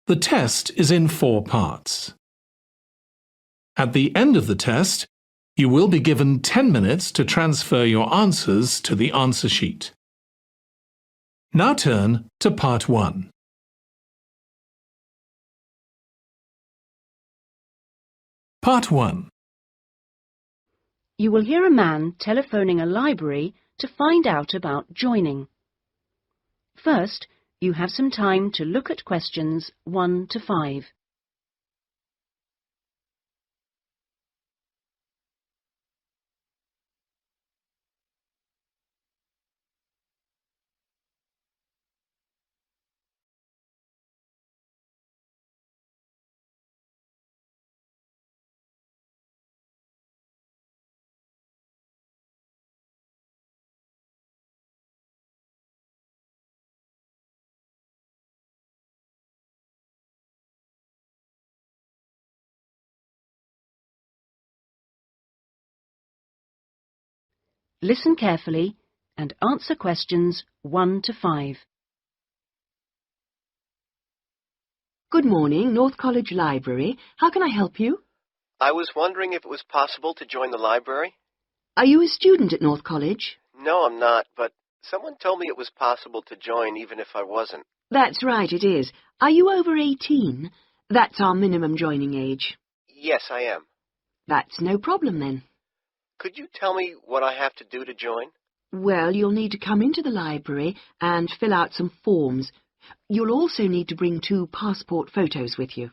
The test is in 4 parts. At the end of the test, you will be given 10 minutes to transfer your answers to the answer sheet. Now turn to Part 1. Part 1. You will hear a man telephoning a library to find out about joining. First, you have some time to look at questions 1 to 5. Listen carefully and answer questions 1 to 5. Good morning, North College Library. How can I help you? I was wondering if it was possible to join the library. Are you a student at North College? No, I'm not, but someone told me it was possible to join even if I wasn't. That's right, it is. Are you over 18? That's our minimum joining age. Yes, I am. That's no problem then. Could you tell me what I have to do to join? Well, you'll need to come into the library and fill out some forms. You'll also need to bring 2 passport photos with you.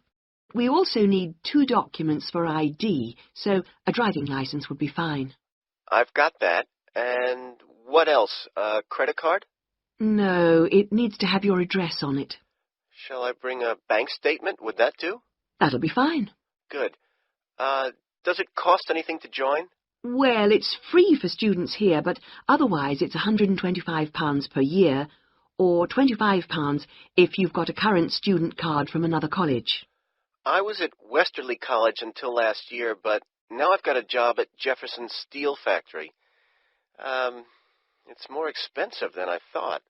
We also need 2 documents for ID, so a driving license would be fine. I've got that. And what else? A credit card? No, it needs to have your address on it. Shall I bring a bank statement? Would that do? That'll be fine. Good. Does it cost anything to join? Well, it's free for students here, but otherwise it's £125 per year, or £25 if you've got a current student card from another college. I was at Westerly College until last year, but now I've got a job at Jefferson Steel Factory. It's more expensive than I thought.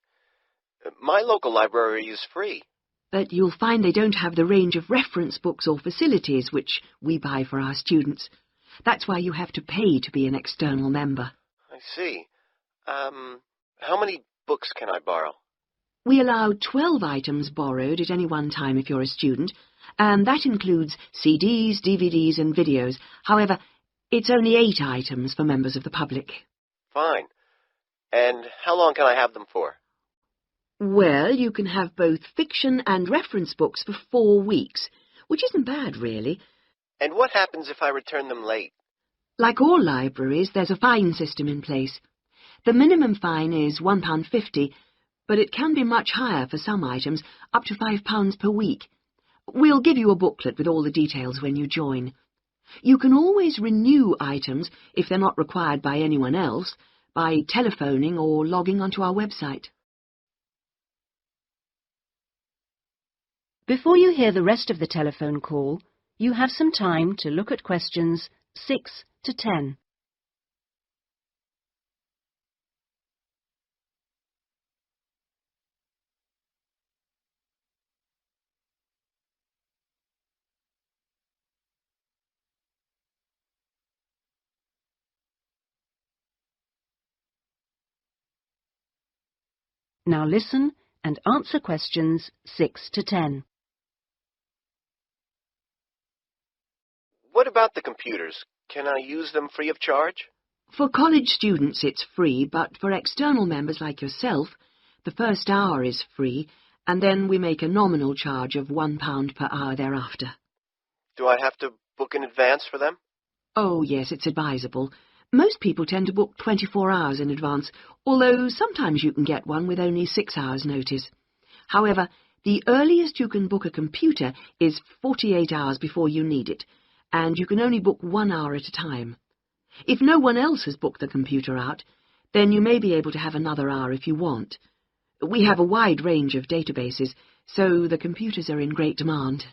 My local library is free. But you'll find they don't have the range of reference books or facilities which we buy for our students. That's why you have to pay to be an external member. I see. How many books can I borrow? We allow 12 items borrowed at any one time if you're a student, and that includes CDs, DVDs and videos. However, it's only 8 items for members of the public. Fine. And how long can I have them for? Well, you can have both fiction and reference books for 4 weeks, which isn't bad, really. And what happens if I return them late? Like all libraries, there's a fine system in place. The minimum fine is £1.50, but it can be much higher for some items, up to £5 per week. We'll give you a booklet with all the details when you join. You can always renew items, if they're not required by anyone else, by telephoning or logging onto our website. Before you hear the rest of the telephone call, you have some time to look at questions 6 to 10. Now listen and answer questions 6 to 10. What about the computers? Can I use them free of charge? For college students it's free, but for external members like yourself, the first hour is free, and then we make a nominal charge of £1 per hour thereafter. Do I have to book in advance for them? Oh, yes, it's advisable. Most people tend to book 24 hours in advance, although sometimes you can get one with only 6 hours' notice. However, the earliest you can book a computer is 48 hours before you need it, and you can only book 1 hour at a time. If no one else has booked the computer out, then you may be able to have another hour if you want. We have a wide range of databases, so the computers are in great demand.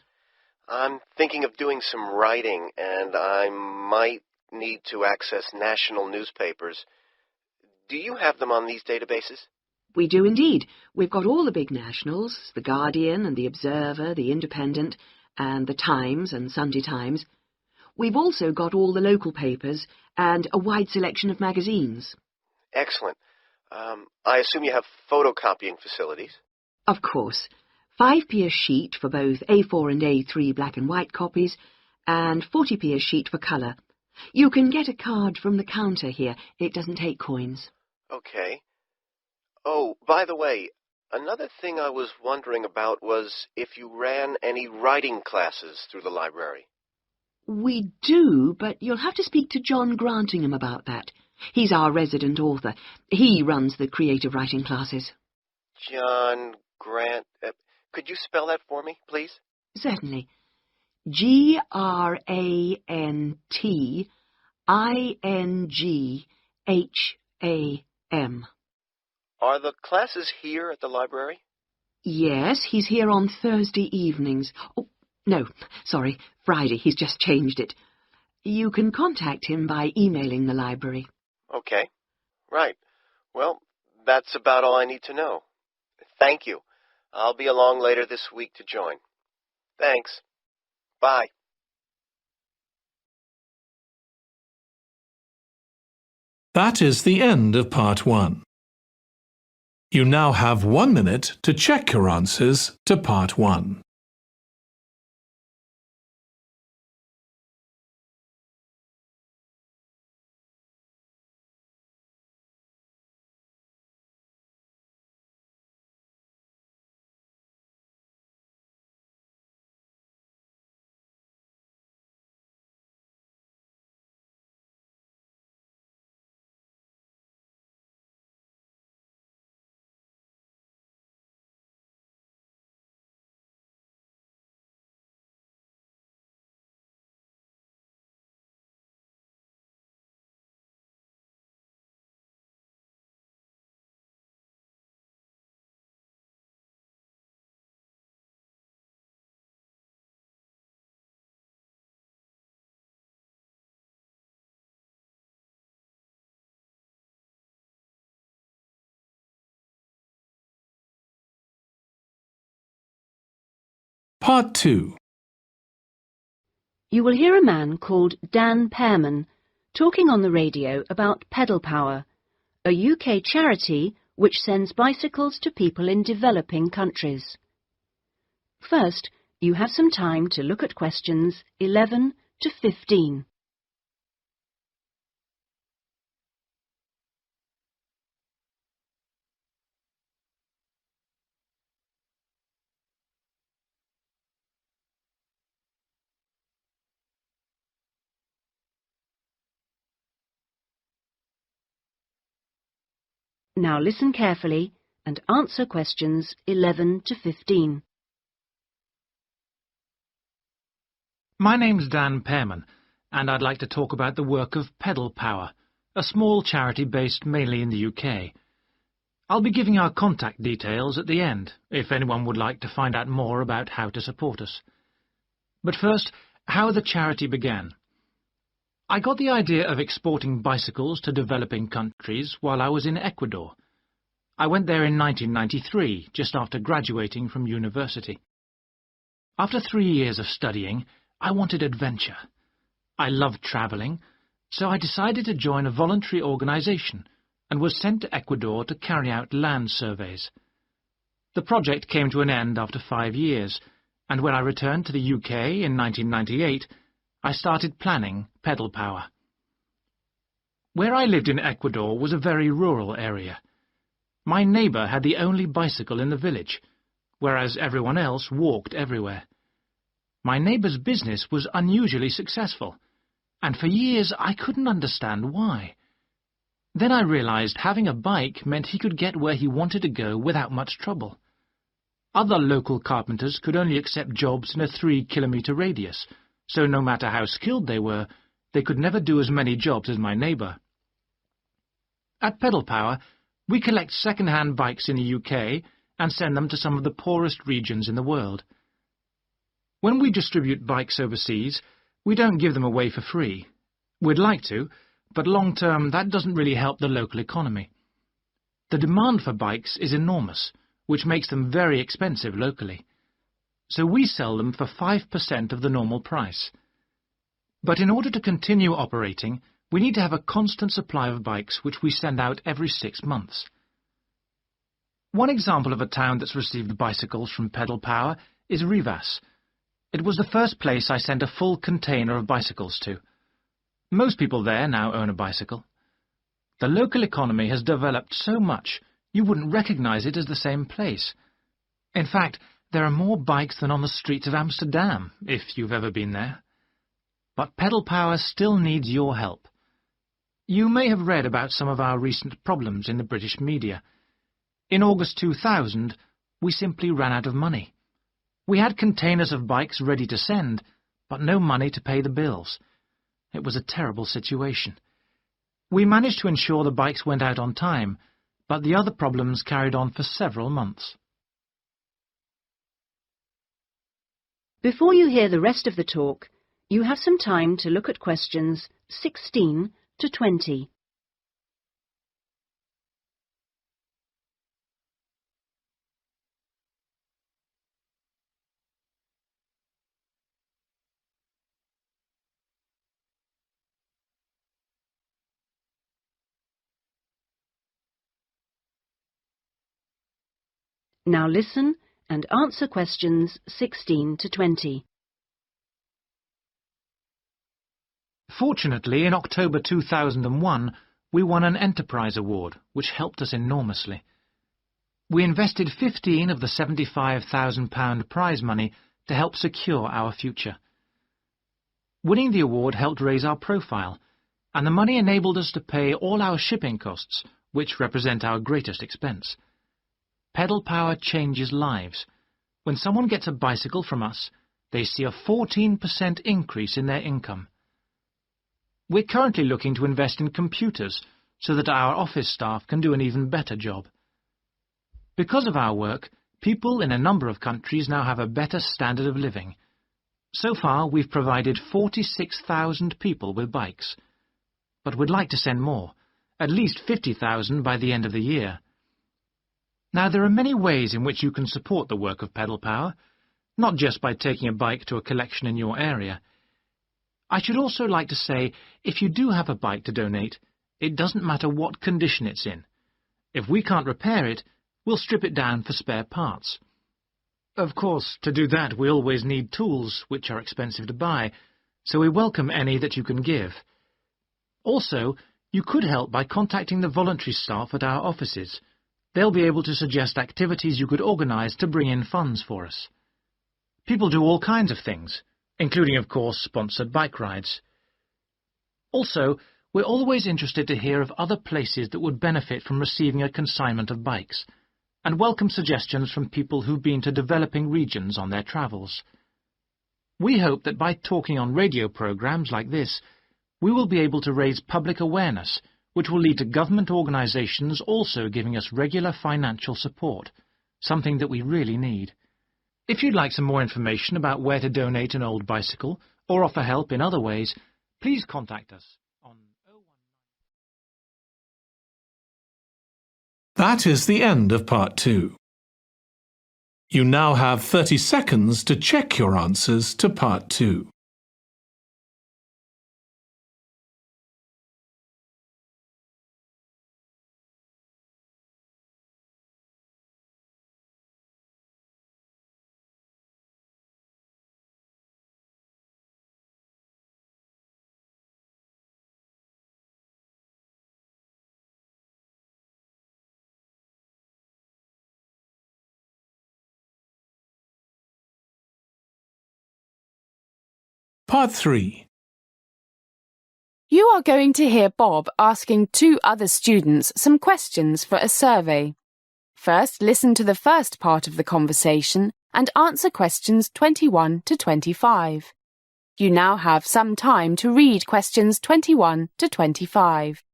I'm thinking of doing some writing, and I might need to access national newspapers. Do you have them on these databases? We do indeed. We've got all the big nationals, The Guardian and The Observer, The Independent, and The Times and Sunday Times. We've also got all the local papers and a wide selection of magazines. Excellent. I assume you have photocopying facilities? Of course. 5p a sheet for both A4 and A3 black and white copies, and 40p a sheet for colour. You can get a card from the counter here. It doesn't take coins. Okay. Oh, by the way, another thing I was wondering about was if you ran any writing classes through the library. We do, but you'll have to speak to John Grantingham about that. He's our resident author. He runs the creative writing classes. John Grant... could you spell that for me, please? Certainly. Grantingham. Are the classes here at the library? Yes, he's here on Thursday evenings. Oh, no, sorry, Friday. He's just changed it. You can contact him by emailing the library. Okay. Right. Well, that's about all I need to know. Thank you. I'll be along later this week to join. Thanks. Bye. That is the end of Part 1. You now have 1 minute to check your answers to Part 1. Part 2. You will hear a man called Dan Pearman talking on the radio about Pedal Power, a UK charity which sends bicycles to people in developing countries. First, you have some time to look at questions 11 to 15. Now listen carefully and answer questions 11 to 15. My name's Dan Pearman, and I'd like to talk about the work of Pedal Power, a small charity based mainly in the UK. I'll be giving our contact details at the end, if anyone would like to find out more about how to support us. But first, how the charity began. I got the idea of exporting bicycles to developing countries while I was in Ecuador. I went there in 1993, just after graduating from university. After 3 years of studying, I wanted adventure. I loved travelling, so I decided to join a voluntary organisation and was sent to Ecuador to carry out land surveys. The project came to an end after 5 years, and when I returned to the UK in 1998, I started planning Pedal Power. Where I lived in Ecuador was a very rural area. My neighbour had the only bicycle in the village, whereas everyone else walked everywhere. My neighbour's business was unusually successful, and for years I couldn't understand why. Then I realised having a bike meant he could get where he wanted to go without much trouble. Other local carpenters could only accept jobs in a 3-kilometre radius, so no matter how skilled they were, they could never do as many jobs as my neighbour. At Pedal Power, we collect second-hand bikes in the UK and send them to some of the poorest regions in the world. When we distribute bikes overseas, we don't give them away for free. We'd like to, but long-term that doesn't really help the local economy. The demand for bikes is enormous, which makes them very expensive locally. So we sell them for 5% of the normal price. But in order to continue operating, we need to have a constant supply of bikes which we send out every 6 months. One example of a town that's received bicycles from Pedal Power is Rivas. It was the first place I sent a full container of bicycles to. Most people there now own a bicycle. The local economy has developed so much, you wouldn't recognize it as the same place. In fact, there are more bikes than on the streets of Amsterdam, if you've ever been there. But Pedal Power still needs your help. You may have read about some of our recent problems in the British media. In August 2000, we simply ran out of money. We had containers of bikes ready to send, but no money to pay the bills. It was a terrible situation. We managed to ensure the bikes went out on time, but the other problems carried on for several months. Before you hear the rest of the talk, you have some time to look at questions 16 to 20. Now listen and answer questions 16 to 20. Fortunately, in October 2001, we won an Enterprise Award, which helped us enormously. We invested 15 of the £75,000 prize money to help secure our future. Winning the award helped raise our profile, and the money enabled us to pay all our shipping costs, which represent our greatest expense. Pedal Power changes lives. When someone gets a bicycle from us, they see a 14% increase in their income. We're currently looking to invest in computers so that our office staff can do an even better job. Because of our work, people in a number of countries now have a better standard of living. So far, we've provided 46,000 people with bikes. But we'd like to send more, at least 50,000 by the end of the year. Now, there are many ways in which you can support the work of Pedal Power, not just by taking a bike to a collection in your area. I should also like to say, if you do have a bike to donate, it doesn't matter what condition it's in. If we can't repair it, we'll strip it down for spare parts. Of course, to do that we always need tools, which are expensive to buy, so we welcome any that you can give. Also, you could help by contacting the voluntary staff at our offices. They'll be able to suggest activities you could organise to bring in funds for us. People do all kinds of things, including, of course, sponsored bike rides. Also, we're always interested to hear of other places that would benefit from receiving a consignment of bikes, and welcome suggestions from people who've been to developing regions on their travels. We hope that by talking on radio programmes like this, we will be able to raise public awareness, which will lead to government organisations also giving us regular financial support, something that we really need. If you'd like some more information about where to donate an old bicycle or offer help in other ways, please contact us on 019. That is the end of Part 2. You now have 30 seconds to check your answers to Part 2. Part 3. You are going to hear Bob asking 2 other students some questions for a survey. First, listen to the first part of the conversation and answer questions 21 to 25. You now have some time to read questions 21 to 25.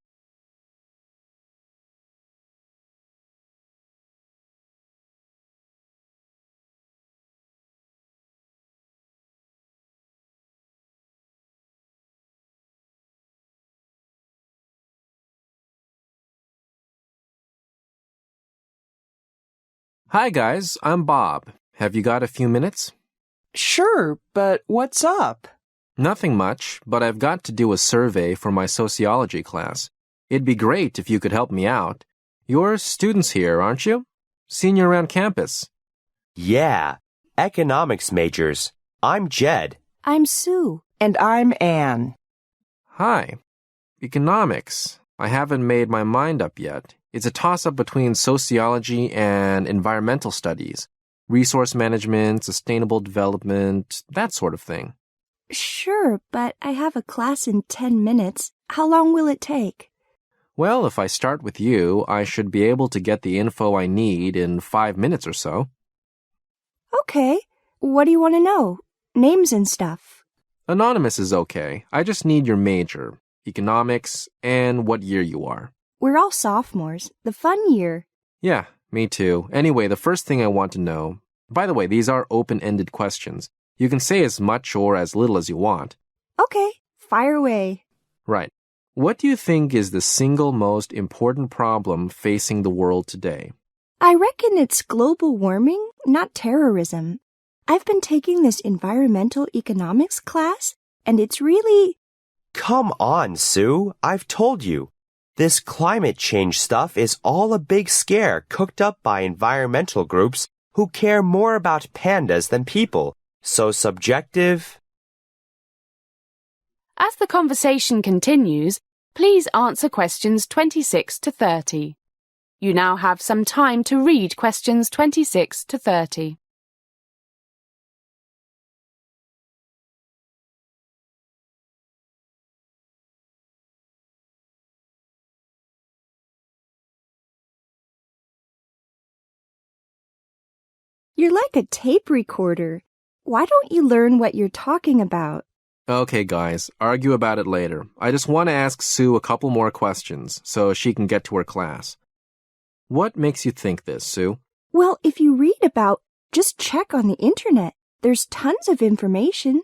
Hi guys, I'm Bob. Have you got a few minutes? Sure, but what's up? Nothing much, but I've got to do a survey for my sociology class. It'd be great if you could help me out. You're students here, aren't you? Seen you around campus. Yeah, economics majors. I'm Jed. I'm Sue. And I'm Anne. Hi. Economics. I haven't made my mind up yet. It's a toss-up between sociology and environmental studies. Resource management, sustainable development, that sort of thing. Sure, but I have a class in 10 minutes. How long will it take? Well, if I start with you, I should be able to get the info I need in 5 minutes or so. Okay. What do you want to know? Names and stuff. Anonymous is okay. I just need your major, economics, and what year you are. We're all sophomores. The fun year. Yeah, me too. Anyway, the first thing I want to know... By the way, these are open-ended questions. You can say as much or as little as you want. Okay, fire away. Right. What do you think is the single most important problem facing the world today? I reckon it's global warming, not terrorism. I've been taking this environmental economics class, and it's really... Come on, Sue. I've told you. This climate change stuff is all a big scare cooked up by environmental groups who care more about pandas than people. So subjective. As the conversation continues, please answer questions 26 to 30. You now have some time to read questions 26 to 30. You're like a tape recorder. Why don't you learn what you're talking about? Okay, guys, argue about it later. I just want to ask Sue a couple more questions so she can get to her class. What makes you think this, Sue? Well, if you read about, just check on the internet. There's tons of information.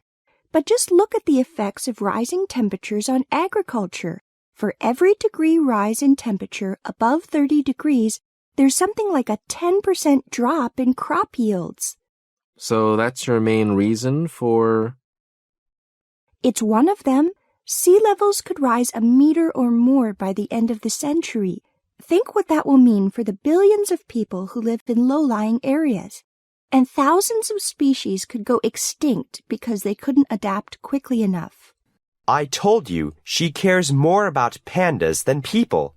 But just look at the effects of rising temperatures on agriculture. For every degree rise in temperature above 30 degrees, there's something like a 10% drop in crop yields. So that's your main reason for... It's one of them. Sea levels could rise a meter or more by the end of the century. Think what that will mean for the billions of people who live in low-lying areas. And thousands of species could go extinct because they couldn't adapt quickly enough. I told you she cares more about pandas than people.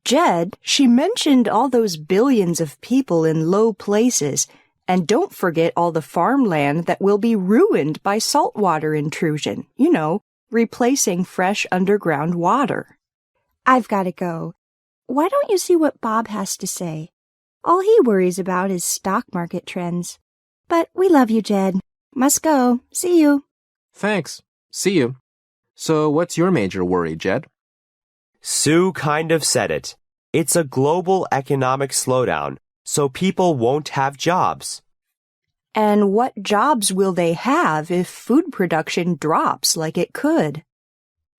Jed, she mentioned all those billions of people in low places. And don't forget all the farmland that will be ruined by saltwater intrusion. You know, replacing fresh underground water. I've got to go. Why don't you see what Bob has to say? All he worries about is stock market trends. But we love you, Jed. Must go. See you. Thanks. See you. So what's your major worry, Jed? Sue kind of said it. It's a global economic slowdown, so people won't have jobs. And what jobs will they have if food production drops like it could?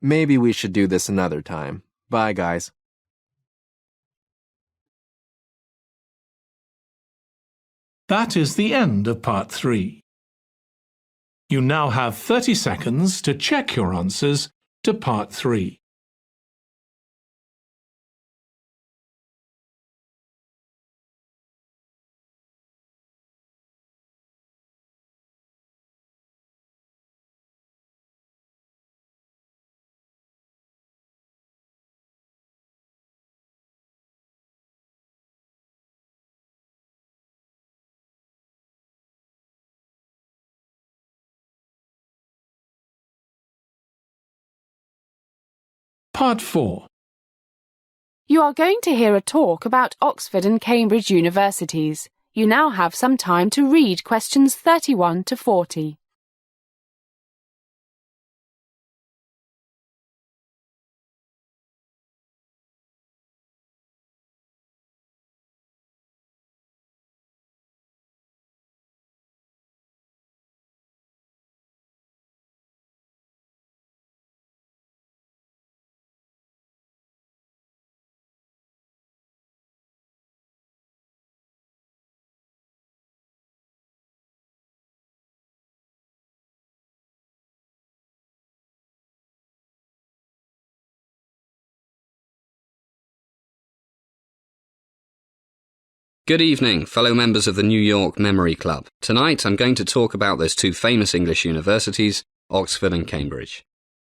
Maybe we should do this another time. Bye, guys. That is the end of part 3. You now have 30 seconds to check your answers to part 3. Part 4. You are going to hear a talk about Oxford and Cambridge universities. You now have some time to read questions 31 to 40. Good evening, fellow members of the New York Memory Club. Tonight I'm going to talk about those two famous English universities, Oxford and Cambridge.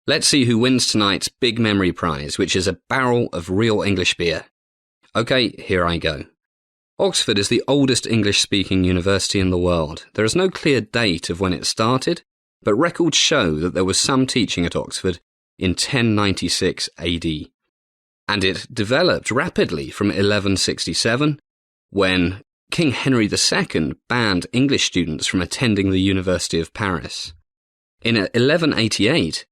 Let's see who wins tonight's big memory prize, which is a barrel of real English beer. OK, here I go. Oxford is the oldest English-speaking university in the world. There is no clear date of when it started, but records show that there was some teaching at Oxford in 1096 AD. And it developed rapidly from 1167, when King Henry II banned English students from attending the University of Paris. In 1188,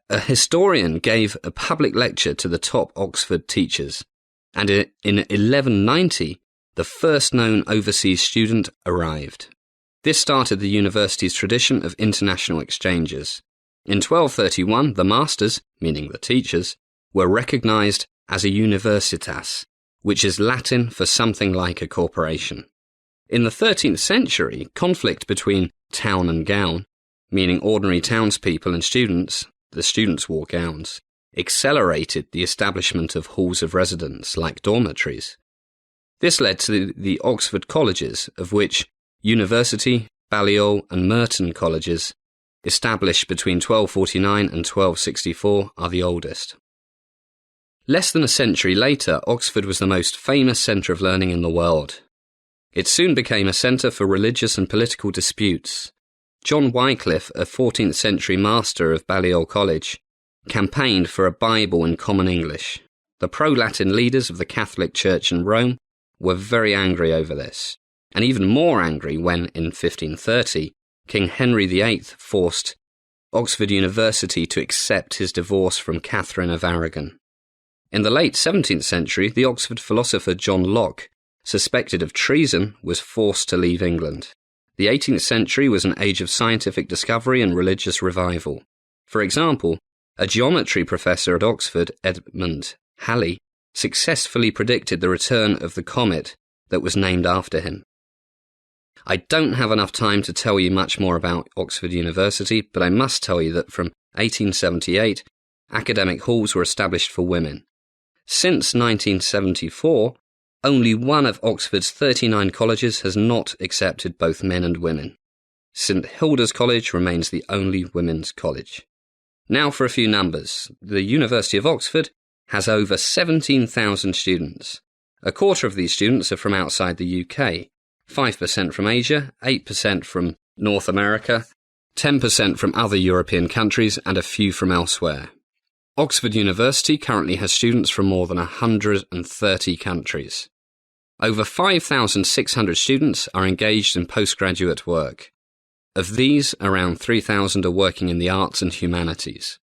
a historian gave a public lecture to the top Oxford teachers, and in 1190, the first known overseas student arrived. This started the university's tradition of international exchanges. In 1231, the masters, meaning the teachers, were recognised as a universitas, which is Latin for something like a corporation. In the 13th century, conflict between town and gown, meaning ordinary townspeople and students, the students wore gowns, accelerated the establishment of halls of residence like dormitories. This led to the Oxford colleges, of which University, Balliol and Merton colleges, established between 1249 and 1264, are the oldest. Less than a century later, Oxford was the most famous centre of learning in the world. It soon became a centre for religious and political disputes. John Wycliffe, a 14th century master of Balliol College, campaigned for a Bible in common English. The pro-Latin leaders of the Catholic Church in Rome were very angry over this, and even more angry when, in 1530, King Henry VIII forced Oxford University to accept his divorce from Catherine of Aragon. In the late 17th century, the Oxford philosopher John Locke, suspected of treason, was forced to leave England. The 18th century was an age of scientific discovery and religious revival. For example, a geometry professor at Oxford, Edmund Halley, successfully predicted the return of the comet that was named after him. I don't have enough time to tell you much more about Oxford University, but I must tell you that from 1878, academic halls were established for women. Since 1974, only one of Oxford's 39 colleges has not accepted both men and women. St Hilda's College remains the only women's college. Now for a few numbers. The University of Oxford has over 17,000 students. A quarter of these students are from outside the UK, 5% from Asia, 8% from North America, 10% from other European countries, and a few from elsewhere. Oxford University currently has students from more than 130 countries. Over 5,600 students are engaged in postgraduate work. Of these, around 3,000 are working in the arts and humanities.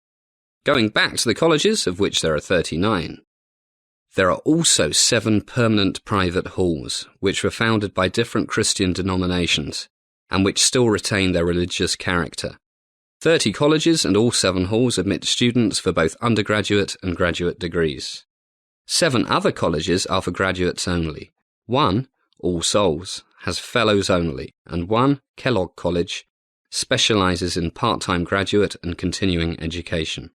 Going back to the colleges, of which there are 39, there are also 7 permanent private halls, which were founded by different Christian denominations, and which still retain their religious character. 30 colleges and all 7 halls admit students for both undergraduate and graduate degrees. 7 other colleges are for graduates only. 1, All Souls, has fellows only, and 1, Kellogg College, specialises in part-time graduate and continuing education.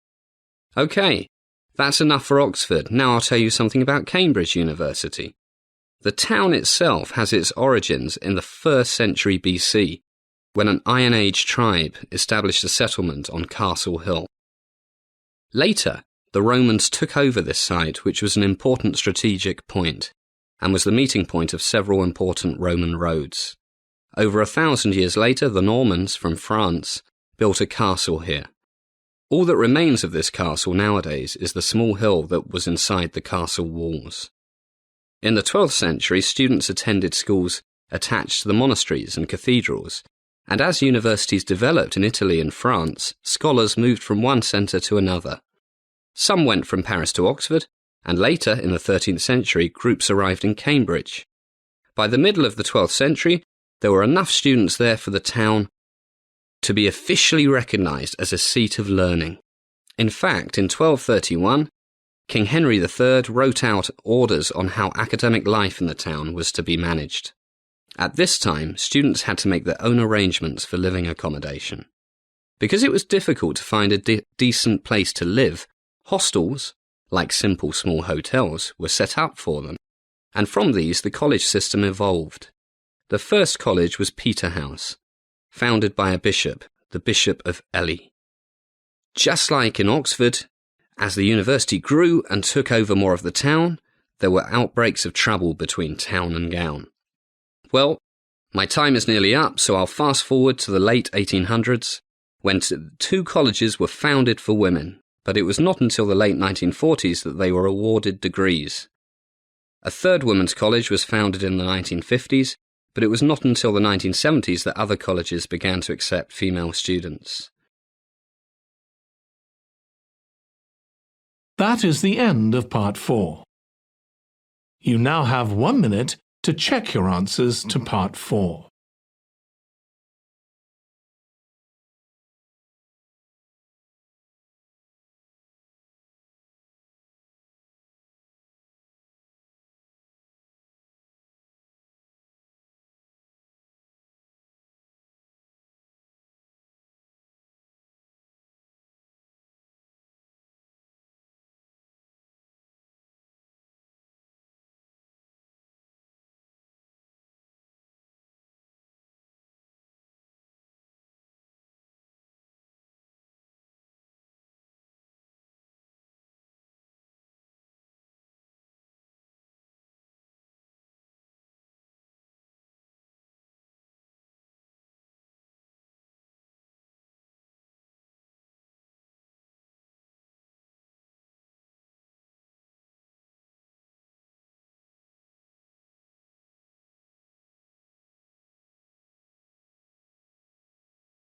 OK, that's enough for Oxford. Now I'll tell you something about Cambridge University. The town itself has its origins in the 1st century BC, when an Iron Age tribe established a settlement on Castle Hill. Later, the Romans took over this site, which was an important strategic point, and was the meeting point of several important Roman roads. Over 1,000 years later, the Normans from France built a castle here. All that remains of this castle nowadays is the small hill that was inside the castle walls. In the 12th century, students attended schools attached to the monasteries and cathedrals, and as universities developed in Italy and France, scholars moved from one centre to another. Some went from Paris to Oxford, and later, in the 13th century, groups arrived in Cambridge. By the middle of the 12th century, there were enough students there for the town to be officially recognised as a seat of learning. In fact, in 1231, King Henry III wrote out orders on how academic life in the town was to be managed. At this time, students had to make their own arrangements for living accommodation. Because it was difficult to find a decent place to live, hostels, like simple small hotels, were set up for them. and from these the college system evolved. The first college was Peterhouse, founded by a bishop, the Bishop of Ely. Just like in Oxford, as the university grew and took over more of the town, there were outbreaks of trouble between town and gown. Well, my time is nearly up, so I'll fast forward to the late 1800s, when two colleges were founded for women, but it was not until the late 1940s that they were awarded degrees. A third women's college was founded in the 1950s, but it was not until the 1970s that other colleges began to accept female students. That is the end of Part 4. You now have 1 minute to check your answers to Part 4.